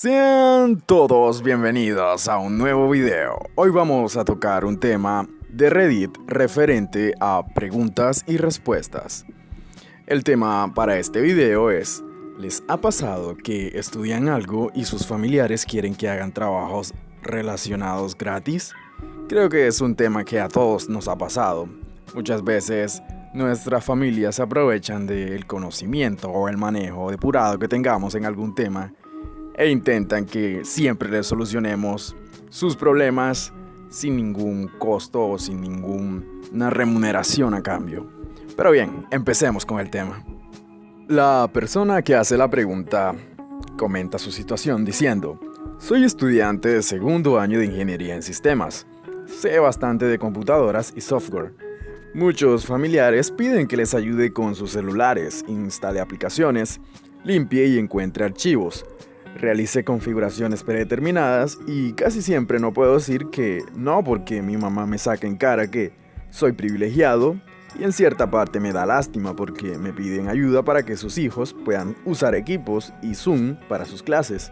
Sean todos bienvenidos a un nuevo video. Hoy vamos a tocar un tema de Reddit referente a preguntas y respuestas. El tema para este video es: ¿les ha pasado que estudian algo y sus familiares quieren que hagan trabajos relacionados gratis? Creo que es un tema que a todos nos ha pasado. Muchas veces nuestras familias se aprovechan del conocimiento o el manejo depurado que tengamos en algún tema e intentan que siempre les solucionemos sus problemas sin ningún costo o sin ninguna remuneración a cambio. Pero bien, empecemos con el tema. La persona que hace la pregunta comenta su situación diciendo: soy estudiante de segundo año de ingeniería en sistemas. Sé bastante de computadoras y software. Muchos familiares piden que les ayude con sus celulares, instale aplicaciones, limpie y encuentre archivos, realice configuraciones predeterminadas y casi siempre no puedo decir que no, porque mi mamá me saca en cara que soy privilegiado y en cierta parte me da lástima porque me piden ayuda para que sus hijos puedan usar equipos y Zoom para sus clases.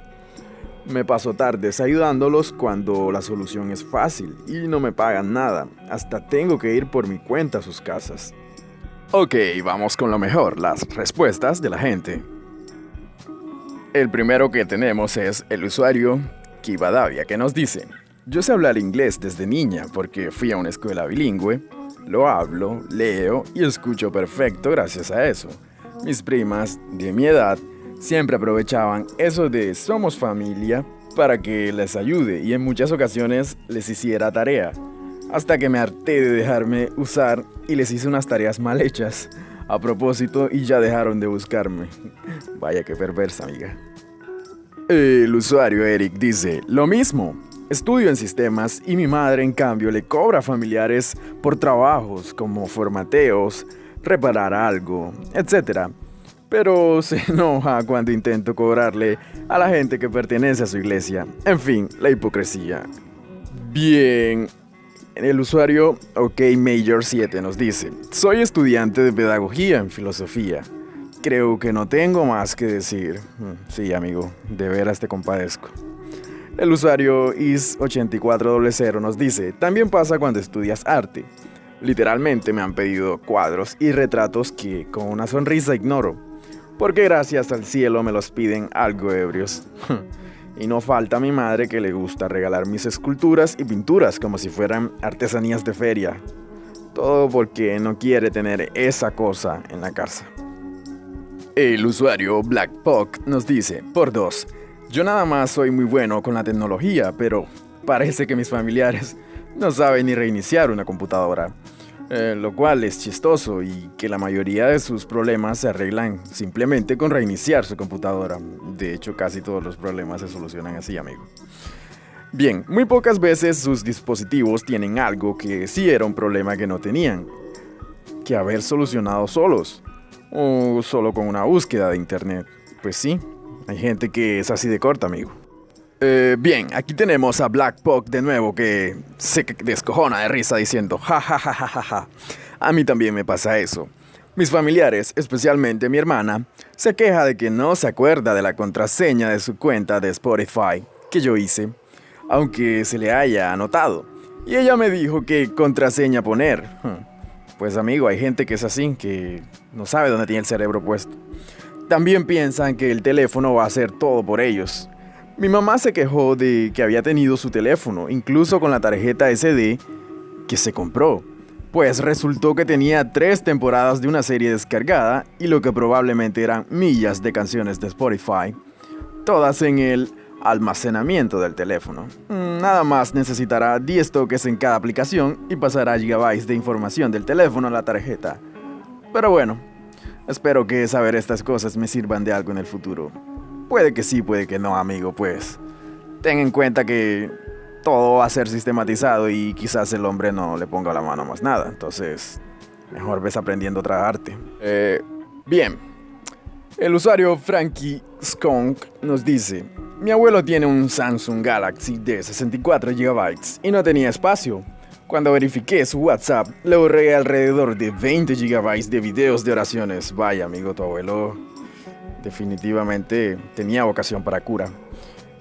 Me paso tardes ayudándolos cuando la solución es fácil y no me pagan nada, hasta tengo que ir por mi cuenta a sus casas. Ok, vamos con lo mejor, las respuestas de la gente. El primero que tenemos es el usuario Kibadavia, que nos dice: yo sé hablar inglés desde niña porque fui a una escuela bilingüe, lo hablo, leo y escucho perfecto gracias a eso. Mis primas de mi edad siempre aprovechaban eso de somos familia para que les ayude y en muchas ocasiones les hiciera tarea, hasta que me harté de dejarme usar y les hice unas tareas mal hechas a propósito y ya dejaron de buscarme. Vaya que perversa, amiga. El usuario Eric dice: lo mismo, estudio en sistemas y mi madre en cambio le cobra a familiares por trabajos como formateos, reparar algo, etc. Pero se enoja cuando intento cobrarle a la gente que pertenece a su iglesia. En fin, la hipocresía. Bien. El usuario OKMajor7 nos dice: soy estudiante de pedagogía en filosofía. Creo que no tengo más que decir. Sí, amigo, de veras te compadezco. El usuario Is8400 nos dice: también pasa cuando estudias arte. Literalmente me han pedido cuadros y retratos que con una sonrisa ignoro, porque gracias al cielo me los piden algo ebrios. Y no falta mi madre que le gusta regalar mis esculturas y pinturas como si fueran artesanías de feria. Todo porque no quiere tener esa cosa en la casa. El usuario BlackPuck nos dice: por dos, yo nada más soy muy bueno con la tecnología, pero parece que mis familiares no saben ni reiniciar una computadora. Lo cual es chistoso y que la mayoría de sus problemas se arreglan simplemente con reiniciar su computadora. De hecho, casi todos los problemas se solucionan así, amigo. Bien, muy pocas veces sus dispositivos tienen algo que sí era un problema que no tenían que haber solucionado solos, o solo con una búsqueda de internet. Pues sí, hay gente que es así de corta, amigo. Bien, aquí tenemos a BlackPuck de nuevo, que se descojona de risa diciendo: ja ja ja ja ja ja. A mí también me pasa eso. Mis familiares, especialmente mi hermana, se queja de que no se acuerda de la contraseña de su cuenta de Spotify que yo hice, aunque se le haya anotado. Y ella me dijo qué contraseña poner. Pues amigo, hay gente que es así, que no sabe dónde tiene el cerebro puesto. También piensan que el teléfono va a hacer todo por ellos. Mi mamá se quejó de que había tenido su teléfono, incluso con la tarjeta SD que se compró, pues resultó que tenía 3 temporadas de una serie descargada y lo que probablemente eran millas de canciones de Spotify, todas en el almacenamiento del teléfono. Nada más necesitará 10 toques en cada aplicación y pasará gigabytes de información del teléfono a la tarjeta. Pero bueno, espero que saber estas cosas me sirvan de algo en el futuro. Puede que sí, puede que no, amigo, pues ten en cuenta que todo va a ser sistematizado y quizás el hombre no le ponga la mano a más nada. Entonces, mejor ves aprendiendo otra arte. Bien. El usuario Frankie Skunk nos dice: mi abuelo tiene un Samsung Galaxy de 64 GB y no tenía espacio. Cuando verifiqué su WhatsApp, le borré alrededor de 20 GB de videos de oraciones. Vaya, amigo, tu abuelo definitivamente tenía vocación para cura.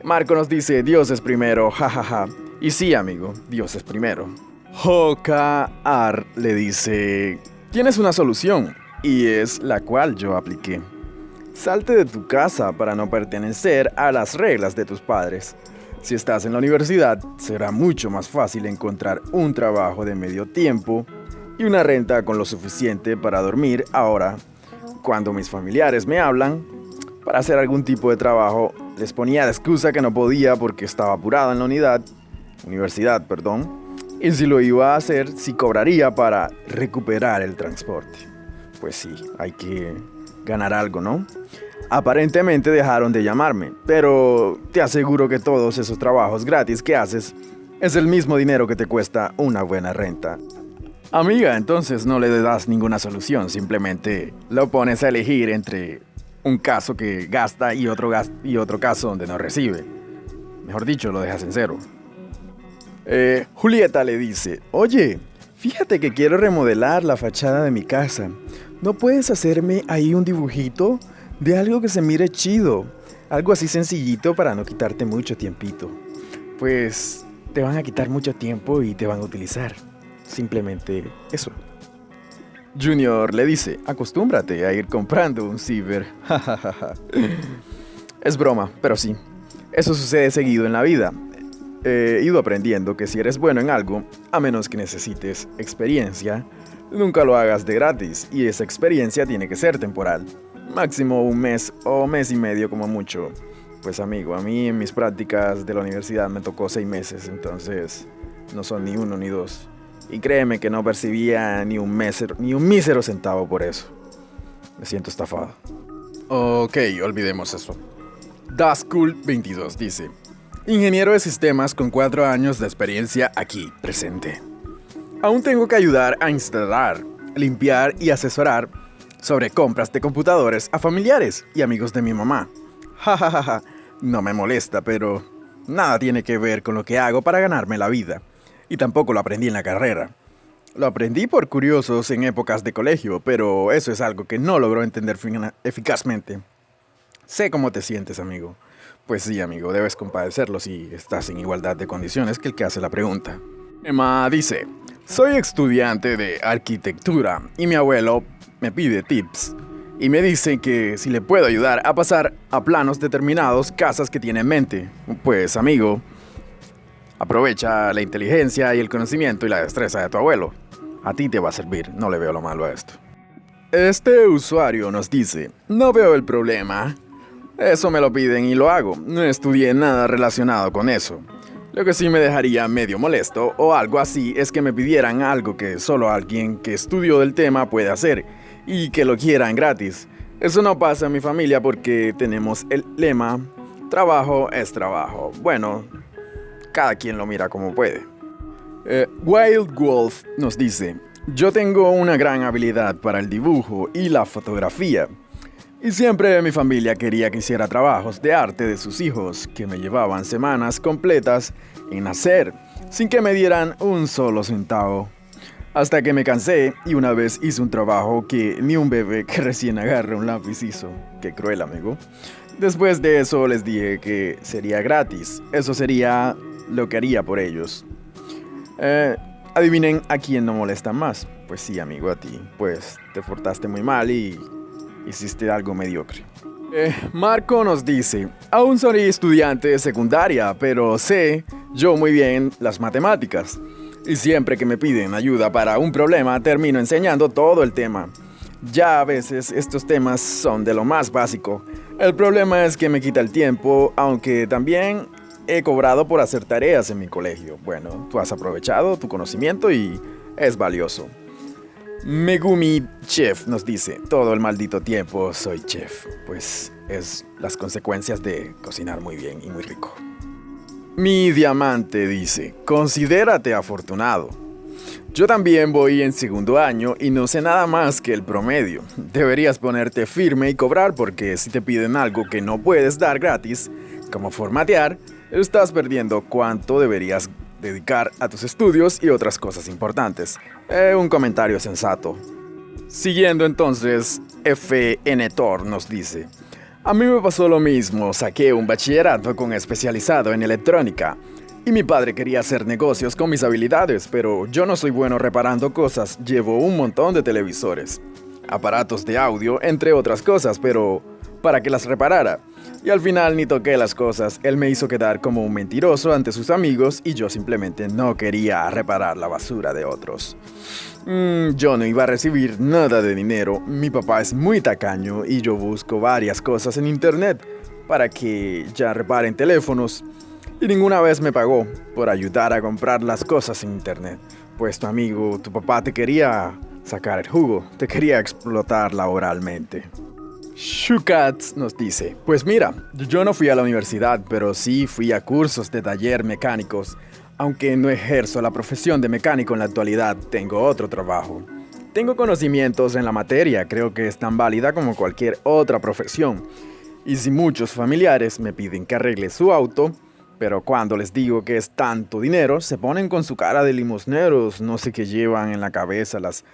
Marco nos dice, Dios es primero, jajaja. Y sí, amigo, Dios es primero. Jokar le dice, tienes una solución, y es la cual yo apliqué. Salte de tu casa para no pertenecer a las reglas de tus padres. Si estás en la universidad, será mucho más fácil encontrar un trabajo de medio tiempo y una renta con lo suficiente para dormir. Ahora, cuando mis familiares me hablan para hacer algún tipo de trabajo, les ponía de excusa que no podía porque estaba apurada en la universidad, y si lo iba a hacer, sí cobraría para recuperar el transporte. Pues sí, hay que ganar algo, ¿no? Aparentemente dejaron de llamarme, pero te aseguro que todos esos trabajos gratis que haces es el mismo dinero que te cuesta una buena renta. Amiga, entonces no le das ninguna solución, simplemente lo pones a elegir entre un caso que gasta y otro caso donde no recibe. Mejor dicho, lo dejas en cero. Julieta le dice, oye, fíjate que quiero remodelar la fachada de mi casa. ¿No puedes hacerme ahí un dibujito de algo que se mire chido? Algo así sencillito para no quitarte mucho tiempito. Pues te van a quitar mucho tiempo y te van a utilizar. Simplemente eso. Junior le dice, acostúmbrate a ir comprando un ciber. Es broma, pero sí. Eso sucede seguido en la vida. He ido aprendiendo que si eres bueno en algo, a menos que necesites experiencia, nunca lo hagas de gratis y esa experiencia tiene que ser temporal. Máximo un mes o mes y medio como mucho. Pues amigo, a mí en mis prácticas de la universidad me tocó 6 meses, entonces no son ni 1 ni 2. Y créeme que no percibía ni un mísero centavo por eso. Me siento estafado. Ok, olvidemos eso. Dascool22 dice, ingeniero de sistemas con 4 años de experiencia aquí, presente. Aún tengo que ayudar a instalar, limpiar y asesorar sobre compras de computadores a familiares y amigos de mi mamá. Jajajaja, no me molesta, pero nada tiene que ver con lo que hago para ganarme la vida. Y tampoco lo aprendí en la carrera. Lo aprendí por curiosos en épocas de colegio, pero eso es algo que no logro entender eficazmente. Sé cómo te sientes, amigo. Pues sí, amigo, debes compadecerlo si estás en igualdad de condiciones que el que hace la pregunta. Emma dice, soy estudiante de arquitectura y mi abuelo me pide tips. Y me dice que si le puedo ayudar a pasar a planos determinados casas que tiene en mente. Pues, amigo, aprovecha la inteligencia y el conocimiento y la destreza de tu abuelo. A ti te va a servir, no le veo lo malo a esto. Este usuario nos dice, no veo el problema. Eso me lo piden y lo hago. No estudié nada relacionado con eso. Lo que sí me dejaría medio molesto o algo así es que me pidieran algo que solo alguien que estudió del tema puede hacer y que lo quieran gratis. Eso no pasa en mi familia porque tenemos el lema, trabajo es trabajo. Bueno, cada quien lo mira como puede. Wild Wolf nos dice, yo tengo una gran habilidad para el dibujo y la fotografía. Y siempre mi familia quería que hiciera trabajos de arte de sus hijos, que me llevaban semanas completas en hacer, sin que me dieran un solo centavo. Hasta que me cansé y una vez hice un trabajo que ni un bebé que recién agarra un lápiz hizo. Qué cruel, amigo. Después de eso les dije que sería gratis. Eso sería lo que haría por ellos. Adivinen a quién no molesta más. Pues sí, amigo, a ti. Pues te portaste muy mal y hiciste algo mediocre. Marco nos dice, aún soy estudiante de secundaria, pero sé yo muy bien las matemáticas. Y siempre que me piden ayuda para un problema, termino enseñando todo el tema. Ya a veces estos temas son de lo más básico. El problema es que me quita el tiempo, aunque también he cobrado por hacer tareas en mi colegio. Bueno, tú has aprovechado tu conocimiento y es valioso. Megumi Chef nos dice, todo el maldito tiempo soy chef, pues es las consecuencias de cocinar muy bien y muy rico. Mi diamante dice, considérate afortunado. Yo también voy en 2º año y no sé nada más que el promedio. Deberías ponerte firme y cobrar porque si te piden algo que no puedes dar gratis, como formatear, estás perdiendo cuánto deberías dedicar a tus estudios y otras cosas importantes. Un comentario sensato. Siguiendo entonces, FN Thor nos dice, A mí me pasó lo mismo, saqué un bachillerato con especializado en electrónica. Y mi padre quería hacer negocios con mis habilidades, pero yo no soy bueno reparando cosas, llevo un montón de televisores, aparatos de audio, entre otras cosas, pero para que las reparara. Y al final ni toqué las cosas, él me hizo quedar como un mentiroso ante sus amigos y yo simplemente no quería reparar la basura de otros. Yo no iba a recibir nada de dinero, mi papá es muy tacaño y yo busco varias cosas en internet para que ya reparen teléfonos. Y ninguna vez me pagó por ayudar a comprar las cosas en internet. Pues tu amigo, tu papá te quería sacar el jugo, te quería explotar laboralmente. Shukats nos dice, pues mira, yo no fui a la universidad, pero sí fui a cursos de taller mecánicos. Aunque no ejerzo la profesión de mecánico en la actualidad, tengo otro trabajo. Tengo conocimientos en la materia, creo que es tan válida como cualquier otra profesión. Y si muchos familiares me piden que arregle su auto, pero cuando les digo que es tanto dinero, se ponen con su cara de limosneros, no sé qué llevan en la cabeza. Las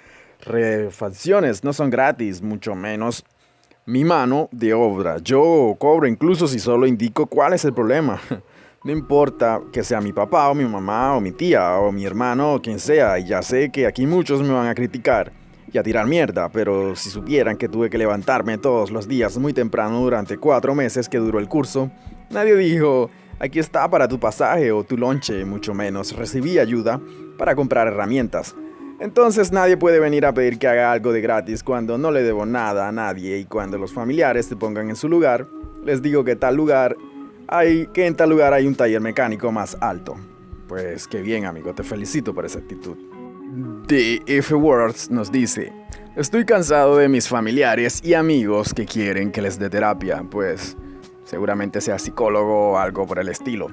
refacciones no son gratis, mucho menos mi mano de obra. Yo cobro incluso si solo indico cuál es el problema. No importa que sea mi papá o mi mamá o mi tía o mi hermano o quien sea, y ya sé que aquí muchos me van a criticar y a tirar mierda, pero si supieran que tuve que levantarme todos los días muy temprano durante 4 meses que duró el curso, nadie dijo, aquí está para tu pasaje o tu lonche, mucho menos recibí ayuda para comprar herramientas. Entonces nadie puede venir a pedir que haga algo de gratis cuando no le debo nada a nadie y cuando los familiares se pongan en su lugar, les digo que en tal lugar hay un taller mecánico más alto. Pues qué bien, amigo, te felicito por esa actitud. The F Words nos dice, estoy cansado de mis familiares y amigos que quieren que les dé terapia, pues seguramente sea psicólogo o algo por el estilo.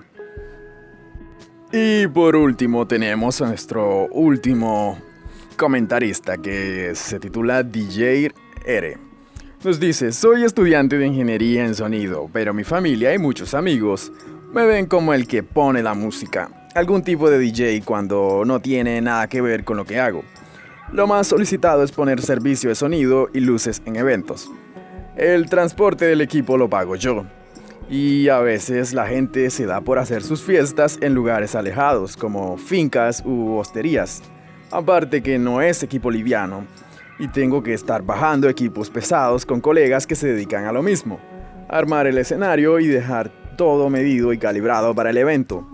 Y por último tenemos a nuestro último comentarista que se titula DJ R. Nos dice, soy estudiante de ingeniería en sonido, pero mi familia y muchos amigos me ven como el que pone la música, algún tipo de DJ cuando no tiene nada que ver con lo que hago. Lo más solicitado es poner servicio de sonido y luces en eventos. El transporte del equipo lo pago yo. Y a veces la gente se da por hacer sus fiestas en lugares alejados, como fincas u hosterías. Aparte que no es equipo liviano, y tengo que estar bajando equipos pesados con colegas que se dedican a lo mismo. Armar el escenario y dejar todo medido y calibrado para el evento.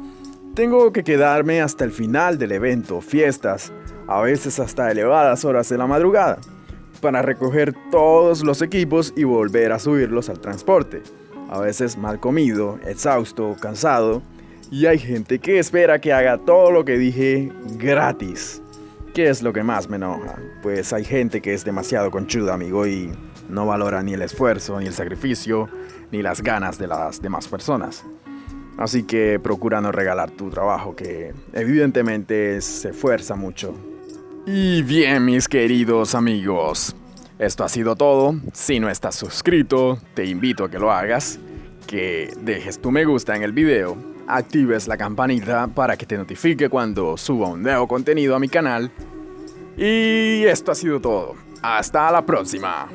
Tengo que quedarme hasta el final del evento, fiestas, a veces hasta elevadas horas de la madrugada, para recoger todos los equipos y volver a subirlos al transporte. A veces mal comido, exhausto, cansado, y hay gente que espera que haga todo lo que dije gratis. ¿Qué es lo que más me enoja? Pues hay gente que es demasiado conchuda, amigo, y no valora ni el esfuerzo, ni el sacrificio, ni las ganas de las demás personas. Así que procura no regalar tu trabajo, que evidentemente se esfuerza mucho. Y bien, mis queridos amigos, esto ha sido todo. Si no estás suscrito, te invito a que lo hagas, que dejes tu me gusta en el video, actives la campanita para que te notifique cuando suba un nuevo contenido a mi canal. Y esto ha sido todo. Hasta la próxima.